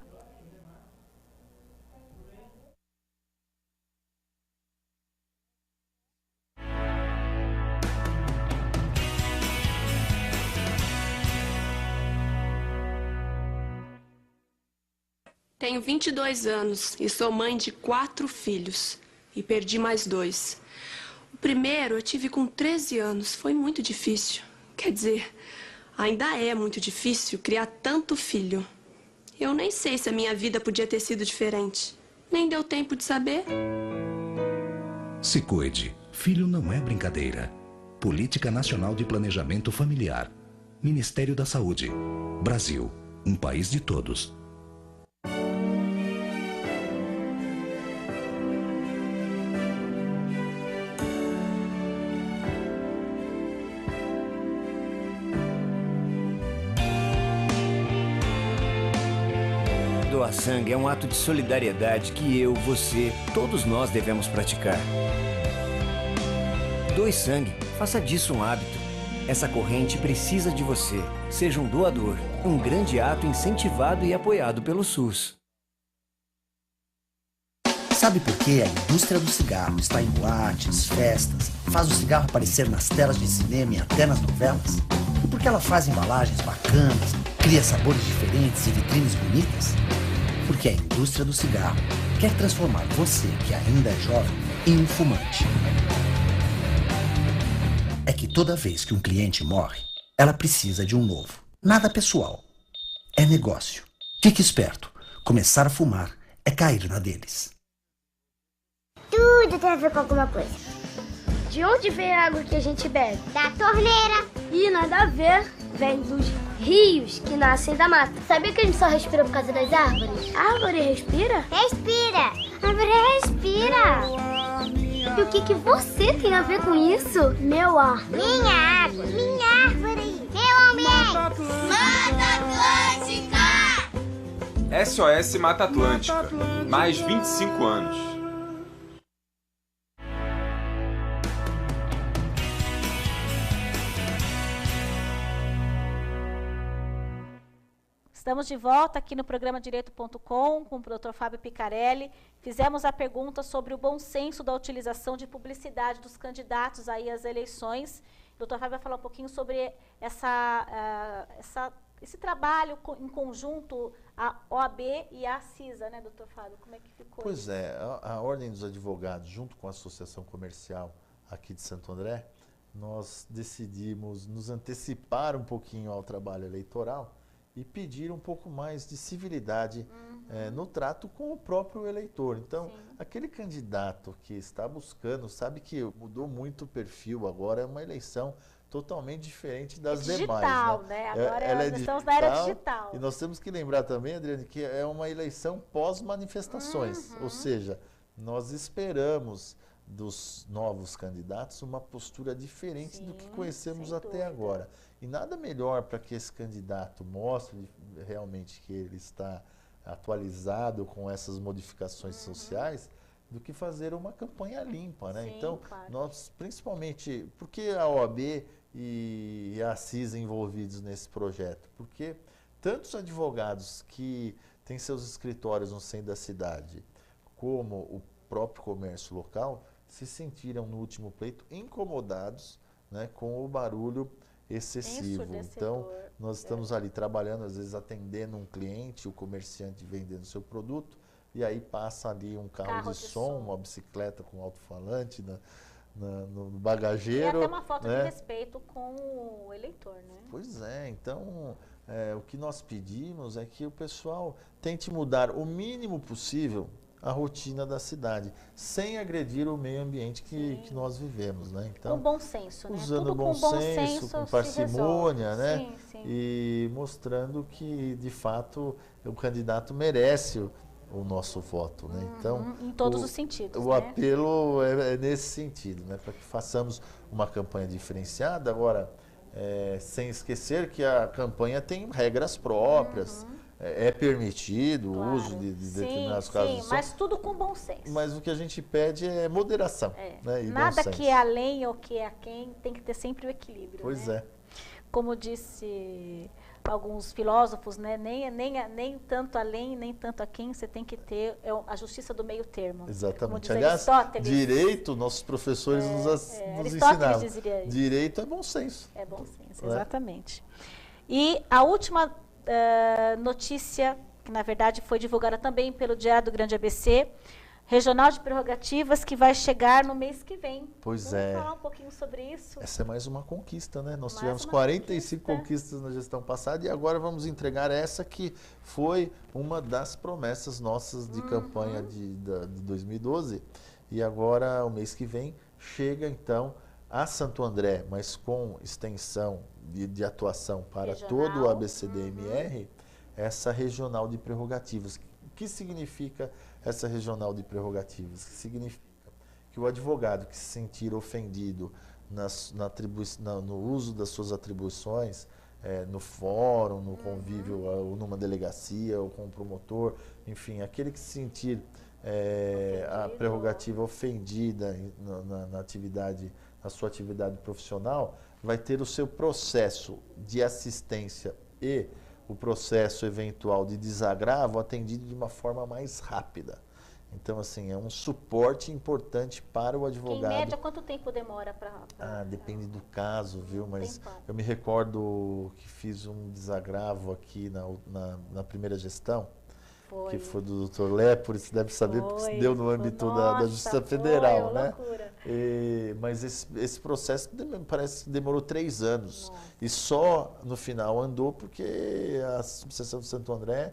Tenho 22 anos e sou mãe de 4 filhos. E perdi mais 2. O primeiro eu tive com 13 anos. Foi muito difícil. Quer dizer, ainda é muito difícil criar tanto filho. Eu nem sei se a minha vida podia ter sido diferente. Nem deu tempo de saber. Se cuide. Filho não é brincadeira. Política Nacional de Planejamento Familiar. Ministério da Saúde. Brasil, um país de todos. Doar sangue é um ato de solidariedade que eu, você, todos nós devemos praticar. Doe sangue, faça disso um hábito. Essa corrente precisa de você. Seja um doador. Um grande ato incentivado e apoiado pelo SUS. Sabe por que a indústria do cigarro está em boates, festas, faz o cigarro aparecer nas telas de cinema e até nas novelas? E por que ela faz embalagens bacanas, cria sabores diferentes e vitrines bonitas? Porque a indústria do cigarro quer transformar você, que ainda é jovem, em um fumante. É que toda vez que um cliente morre, ela precisa de um novo. Nada pessoal. É negócio. Fique esperto. Começar a fumar é cair na deles. Tudo tem a ver com alguma coisa. De onde vem a água que a gente bebe? Da torneira. E nada a ver. Vem dos rios que nascem da mata. Sabia que a gente só respira por causa das árvores? A árvore respira? Respira. A árvore respira. E o que você tem a ver com isso? Meu ar. Minha água. Minha árvore. Meu ambiente. Mata Atlântica! SOS Mata Atlântica. Mais 25 anos. Estamos de volta aqui no programa Direito.com com o Dr. Fábio Picarelli. Fizemos a pergunta sobre o bom senso da utilização de publicidade dos candidatos aí às eleições. O Dr. Fábio vai falar um pouquinho sobre esse trabalho em conjunto, a OAB e a CISA, né, Dr. Fábio? Como é que ficou? Pois é, a Ordem dos Advogados, junto com a Associação Comercial aqui de Santo André, nós decidimos nos antecipar um pouquinho ao trabalho eleitoral e pedir um pouco mais de civilidade no trato com o próprio eleitor. Então, aquele candidato que está buscando, sabe que mudou muito o perfil, agora é uma eleição totalmente diferente das demais. Digital, né? Agora estamos na era digital. E nós temos que lembrar também, Adriane, que é uma eleição pós-manifestações, ou seja, nós esperamos dos novos candidatos uma postura diferente do que conhecemos até agora. E nada melhor para que esse candidato mostre realmente que ele está atualizado com essas modificações sociais do que fazer uma campanha limpa, né? Então, nós principalmente, por que a OAB e a CISA envolvidos nesse projeto? Porque tantos advogados que têm seus escritórios no centro da cidade, como o próprio comércio local, se sentiram no último pleito incomodados, né, com o barulho excessivo. Então, nós estamos ali trabalhando, às vezes atendendo um cliente, o comerciante vendendo seu produto, e aí passa ali um carro de som, uma bicicleta com alto-falante no bagageiro. E até uma falta de respeito com o eleitor, né? Pois é, então o que nós pedimos é que o pessoal tente mudar o mínimo possível a rotina da cidade, sem agredir o meio ambiente que nós vivemos, né? Então, com bom senso, né? Usando Tudo bom senso, com parcimônia, né? Sim. E mostrando que, de fato, o candidato merece o nosso voto, né? Então, em todos os sentidos, o apelo é nesse sentido, né? Para que façamos uma campanha diferenciada. Agora, sem esquecer que a campanha tem regras próprias, é permitido o uso de determinados casos de som. Mas tudo com bom senso. Mas o que a gente pede é moderação. Né? E nada que é além ou que é aquém, tem que ter sempre o equilíbrio. Pois né? Como disse alguns filósofos, né? nem tanto além, nem tanto aquém, você tem que ter a justiça do meio termo. Exatamente. Aliás, direito, nossos professores nos ensinavam. Direito é bom senso. É bom senso, exatamente. E a última notícia, que na verdade foi divulgada também pelo Diário do Grande ABC, Regional de Prerrogativas, que vai chegar no mês que vem. Pois Vamos falar um pouquinho sobre isso? Essa é mais uma conquista, né? Nós tivemos 45 conquistas na gestão passada e agora vamos entregar essa que foi uma das promessas nossas de campanha de 2012. E agora, o mês que vem, chega então a Santo André, mas com extensão de atuação para regional. todo o ABCDMR, essa regional de prerrogativas. O que significa essa regional de prerrogativas? Significa que o advogado que se sentir ofendido no uso das suas atribuições, no fórum, no convívio, ou numa delegacia, ou com o promotor, enfim, aquele que se sentir a prerrogativa ofendida na sua atividade profissional, vai ter o seu processo de assistência e o processo eventual de desagravo atendido de uma forma mais rápida. Então, assim, é um suporte importante para o advogado. Em média, quanto tempo demora para... Depende do caso, viu? Mas eu me recordo que fiz um desagravo aqui na primeira gestão, que foi do Dr. Lepore, você deve saber, porque deu no âmbito da Justiça Federal, né? Mas esse processo parece que demorou 3 anos. Nossa. E só no final andou porque a subseção de Santo André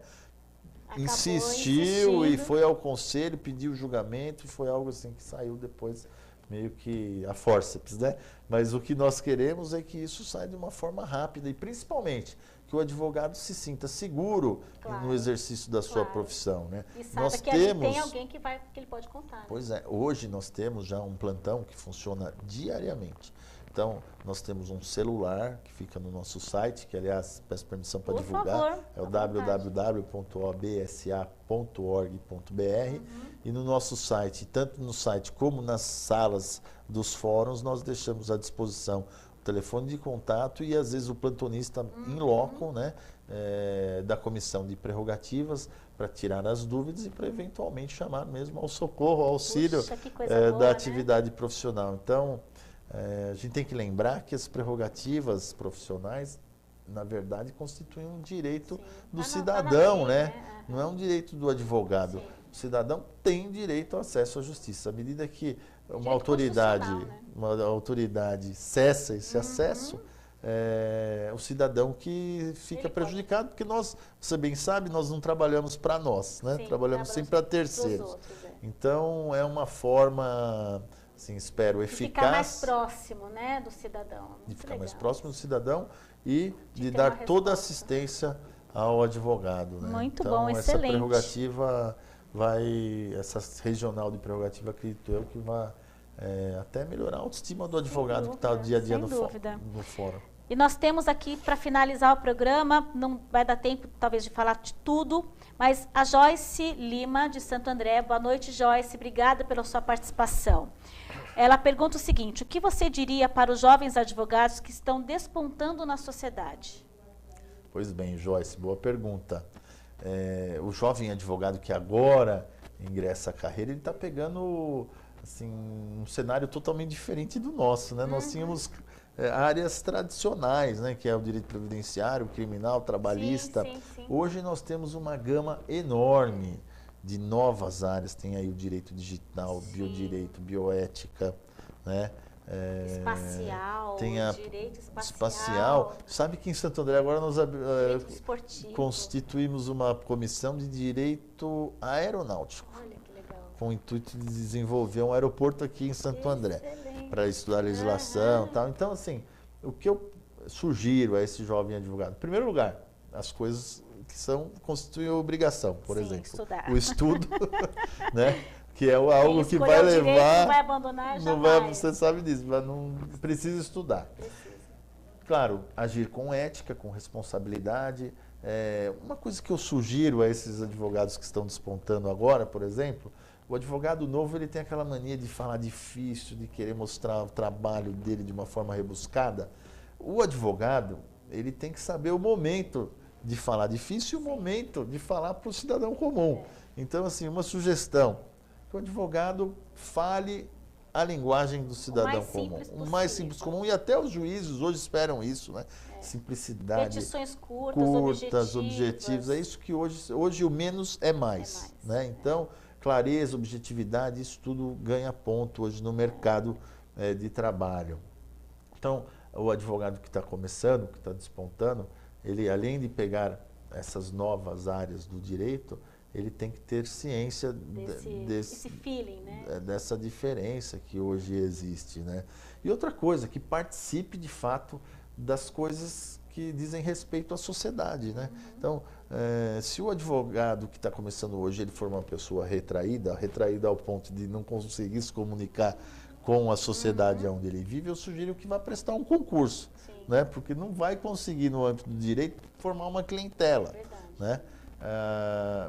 insistiu e foi ao conselho, pediu o julgamento, e foi algo assim que saiu depois meio que a forceps, né? Mas o que nós queremos é que isso saia de uma forma rápida e principalmente que o advogado se sinta seguro no exercício da sua profissão, né? E saiba que tem alguém que ele pode contar. Né? Pois é, hoje nós temos já um plantão que funciona diariamente. Então, nós temos um celular que fica no nosso site, que, aliás, peço permissão para divulgar, é o www.obsa.org.br. E no nosso site, tanto no site como nas salas dos fóruns, nós deixamos à disposição o telefone de contato e, às vezes, o plantonista in loco, né, da comissão de prerrogativas, para tirar as dúvidas e para, eventualmente, chamar mesmo ao socorro, ao auxílio da atividade profissional. Então, a gente tem que lembrar que as prerrogativas profissionais, na verdade, constituem um direito do cidadão, né? Não é um direito do advogado. Sim. O cidadão tem direito ao acesso à justiça. À medida que uma autoridade cessa esse acesso, o cidadão que fica prejudicado, porque nós, você bem sabe, nós não trabalhamos para nós, né? Sim, trabalhamos sempre para terceiros. Outros, Então, é uma forma... Assim, espero eficaz. De ficar mais próximo, né, do cidadão. De ficar mais próximo do cidadão e de dar toda a assistência ao advogado. Né? Muito então, bom, excelente. Essa prerrogativa essa regional de prerrogativa, acredito eu, que vai até melhorar a autoestima do advogado que está dia a dia no fórum. E nós temos aqui, para finalizar o programa, não vai dar tempo talvez de falar de tudo, mas a Joyce Lima, de Santo André. Boa noite, Joyce, obrigada pela sua participação. Ela pergunta o seguinte: o que você diria para os jovens advogados que estão despontando na sociedade? Pois bem, Joyce, boa pergunta. O jovem advogado que agora ingressa a carreira, ele está pegando assim, um cenário totalmente diferente do nosso, né? Nós tínhamos áreas tradicionais, né? Que é o direito previdenciário, criminal, trabalhista. Sim. Hoje nós temos uma gama enorme de novas áreas. Tem aí o direito digital, biodireito, bioética, né? Espacial, tem a direito espacial. Sabe que em Santo André agora nós constituímos uma comissão de direito aeronáutico. Olha que legal. Com o intuito de desenvolver um aeroporto aqui em Santo André, para estudar a legislação e tal. Então, assim, o que eu sugiro a esse jovem advogado? Em primeiro lugar, as coisas que constituem obrigação, por exemplo. Estudar. O estudo, né? Que é algo que vai levar... Não vai abandonar jamais. Você sabe disso, mas não precisa estudar. Claro, agir com ética, com responsabilidade. Uma coisa que eu sugiro a esses advogados que estão despontando agora, por exemplo, o advogado novo, ele tem aquela mania de falar difícil, de querer mostrar o trabalho dele de uma forma rebuscada. O advogado, ele tem que saber o momento de falar difícil e o momento de falar para o cidadão comum. Então, assim, uma sugestão, que o advogado fale a linguagem do cidadão comum. O mais simples comum, e até os juízes hoje esperam isso, né? Simplicidade. Petições curtas, objetivas. É isso que hoje o menos é mais. Né? Então, clareza, objetividade, isso tudo ganha ponto hoje no mercado de trabalho. Então, o advogado que está começando, que está despontando, ele, além de pegar essas novas áreas do direito, ele tem que ter ciência esse feeling, né? Dessa diferença que hoje existe, né? E outra coisa, que participe de fato das coisas que dizem respeito à sociedade, né? Então, se o advogado que está começando hoje, ele for uma pessoa retraída ao ponto de não conseguir se comunicar com a sociedade onde ele vive, eu sugiro que vá prestar um concurso, né? Porque não vai conseguir, no âmbito do direito, formar uma clientela, né?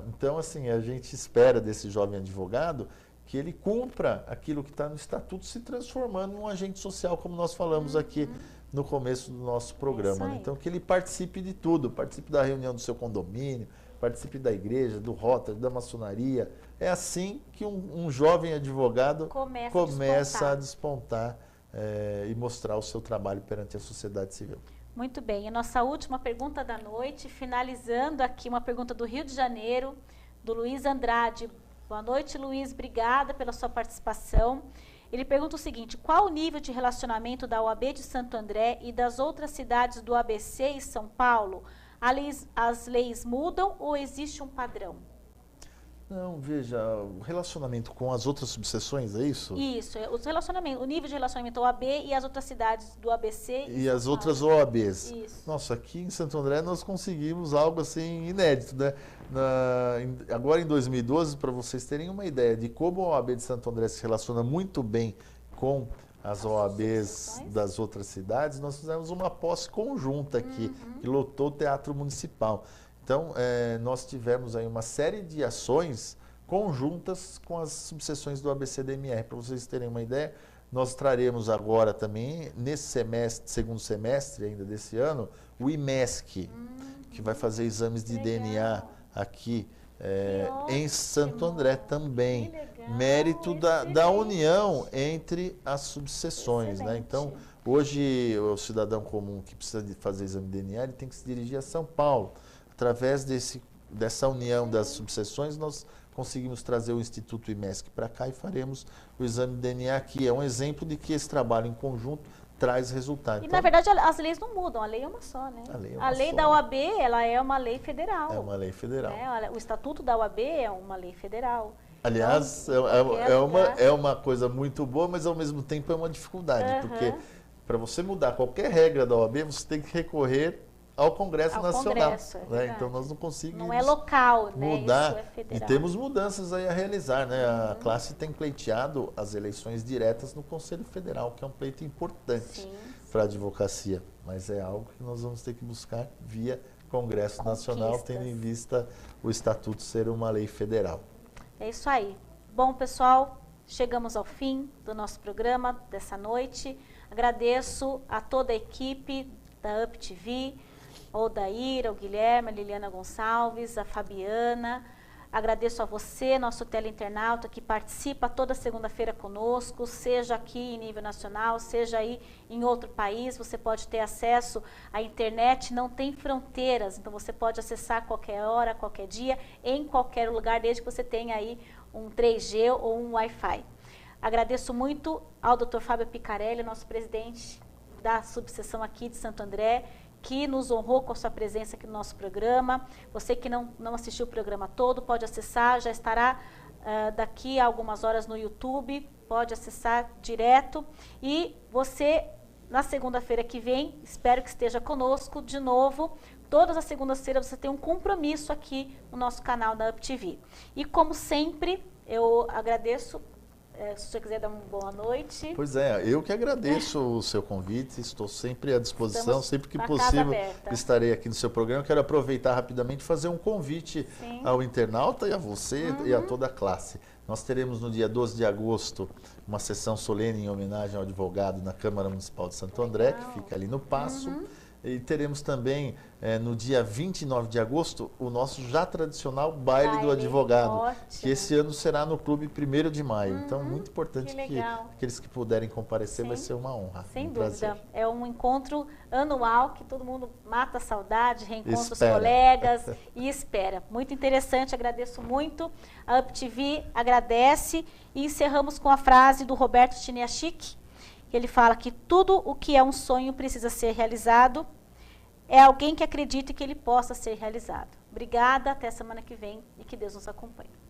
Então, assim, a gente espera desse jovem advogado que ele cumpra aquilo que está no estatuto, se transformando num agente social, como nós falamos aqui no começo do nosso programa, né? Então, que ele participe de tudo, participe da reunião do seu condomínio, participe da igreja, do Rotary, da maçonaria. É assim que um jovem advogado começa a despontar e mostrar o seu trabalho perante a sociedade civil. Muito bem, a nossa última pergunta da noite, finalizando aqui uma pergunta do Rio de Janeiro, do Luiz Andrade. Boa noite, Luiz, obrigada pela sua participação. Ele pergunta o seguinte: qual o nível de relacionamento da OAB de Santo André e das outras cidades do ABC e São Paulo? As leis mudam ou existe um padrão? Não, veja, o relacionamento com as outras subseções, é isso? Isso, o nível de relacionamento OAB e as outras cidades do ABC e as outras OABs. Isso. Nossa, aqui em Santo André nós conseguimos algo assim inédito, né? Agora em 2012, para vocês terem uma ideia de como a OAB de Santo André se relaciona muito bem com as OABs das outras cidades, nós fizemos uma posse conjunta aqui, que lotou o Teatro Municipal. Então, nós tivemos aí uma série de ações conjuntas com as subseções do ABCDMR. Para vocês terem uma ideia, nós traremos agora também, nesse semestre, segundo semestre ainda desse ano, o IMESC, que vai fazer exames de DNA aqui em Santo André também. Mérito da união entre as subseções, né? Então, hoje, o cidadão comum que precisa de fazer exame de DNA, ele tem que se dirigir a São Paulo. Através dessa união das subseções, nós conseguimos trazer o Instituto IMESC para cá e faremos o exame de DNA aqui. É um exemplo de que esse trabalho em conjunto traz resultado. E, na verdade, as leis não mudam, a lei é uma só, né? A lei da OAB, ela é uma lei federal. É uma lei federal. O Estatuto da OAB é uma lei federal. Aliás, então, é uma coisa muito boa, mas ao mesmo tempo é uma dificuldade, porque para você mudar qualquer regra da OAB, você tem que recorrer ao Congresso Nacional. Né? Então nós não conseguimos não é local, mudar, né? Isso é federal. E temos mudanças aí a realizar, né? A classe tem pleiteado as eleições diretas no Conselho Federal, que é um pleito importante para a advocacia, mas é algo que nós vamos ter que buscar via Congresso Nacional, tendo em vista o Estatuto ser uma lei federal. É isso aí. Bom, pessoal, chegamos ao fim do nosso programa dessa noite. Agradeço a toda a equipe da UpTV, ao Odair, ao Guilherme, a Liliana Gonçalves, a Fabiana. Agradeço a você, nosso teleinternauta, que participa toda segunda-feira conosco, seja aqui em nível nacional, seja aí em outro país. Você pode ter acesso à internet, não tem fronteiras, então você pode acessar a qualquer hora, qualquer dia, em qualquer lugar, desde que você tenha aí um 3G ou um Wi-Fi. Agradeço muito ao Dr. Fábio Picarelli, nosso presidente da subseção aqui de Santo André, que nos honrou com a sua presença aqui no nosso programa. Você que não assistiu o programa todo, pode acessar, já estará daqui a algumas horas no YouTube, pode acessar direto. E você, na segunda-feira que vem, espero que esteja conosco de novo. Todas as segundas-feiras você tem um compromisso aqui no nosso canal da UpTV. E como sempre, eu agradeço. Se você quiser dar uma boa noite. Pois é, eu que agradeço o seu convite, estou sempre à disposição, sempre que possível estarei aqui no seu programa. Quero aproveitar rapidamente e fazer um convite ao internauta e a você e a toda a classe. Nós teremos no dia 12 de agosto uma sessão solene em homenagem ao advogado na Câmara Municipal de Santo André, que fica ali no Paço. E teremos também, no dia 29 de agosto, o nosso já tradicional Baile do Advogado, que esse ano será no Clube 1º de Maio. Então, muito importante que aqueles que puderem comparecer, vai ser uma honra. Sem dúvida. É um encontro anual que todo mundo mata a saudade, reencontra os colegas e espera. Muito interessante, agradeço muito. A UpTV agradece e encerramos com a frase do Roberto Chiniachik. Ele fala que tudo o que é um sonho precisa ser realizado, é alguém que acredita que ele possa ser realizado. Obrigada, até semana que vem e que Deus nos acompanhe.